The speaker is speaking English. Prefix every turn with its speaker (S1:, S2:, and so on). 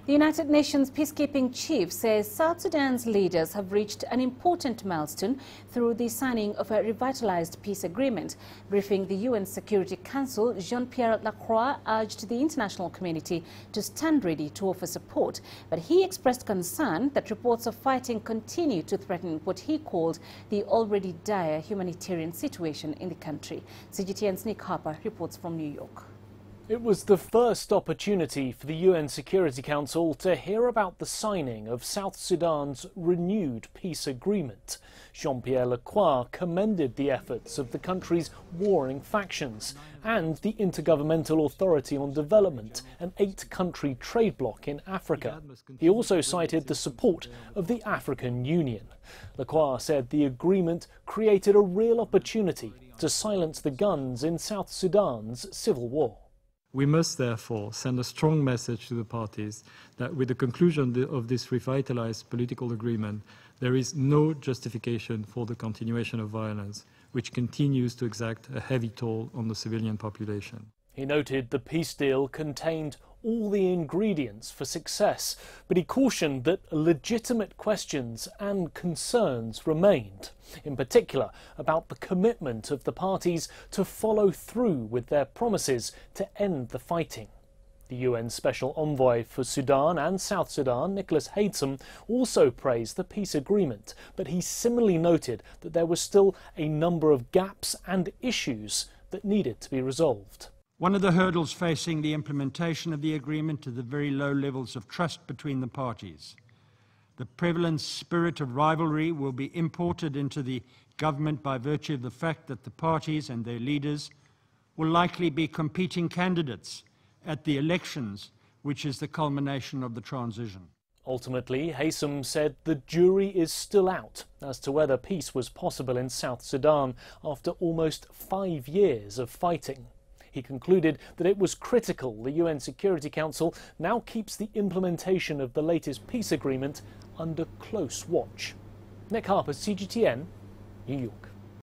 S1: The United Nations peacekeeping chief says South Sudan's leaders have reached an important milestone through the signing of a revitalized peace agreement. Briefing the UN Security Council, Jean-Pierre Lacroix urged the international community to stand ready to offer support, but he expressed concern that reports of fighting continue to threaten what he called the already dire humanitarian situation in the country. CGTN's Harper reports from New York.
S2: It was the first opportunity for the UN Security Council to hear about the signing of South Sudan's renewed peace agreement. Jean-Pierre Lacroix commended the efforts of the country's warring factions and the Intergovernmental Authority on Development, an 8-country trade bloc in Africa. He also cited the support of the African Union. Lacroix said the agreement created a real opportunity to silence the guns in South Sudan's civil war.
S3: We must therefore send a strong message to the parties that with the conclusion of this revitalized political agreement, there is no justification for the continuation of violence, which continues to exact a heavy toll on the civilian population.
S2: He noted the peace deal contained all the ingredients for success, but he cautioned that legitimate questions and concerns remained, in particular about the commitment of the parties to follow through with their promises to end the fighting. The UN Special Envoy for Sudan and South Sudan, Nicholas Haysom, also praised the peace agreement, but he similarly noted that there were still a number of gaps and issues that needed to be resolved.
S4: One of the hurdles facing the implementation of the agreement are the very low levels of trust between the parties. The prevalent spirit of rivalry will be imported into the government by virtue of the fact that the parties and their leaders will likely be competing candidates at the elections, which is the culmination of the transition.
S2: Ultimately, Haysom said the jury is still out as to whether peace was possible in South Sudan after almost 5 years of fighting. He concluded that it was critical the UN Security Council now keeps the implementation of the latest peace agreement under close watch. Harper, CGTN, New York.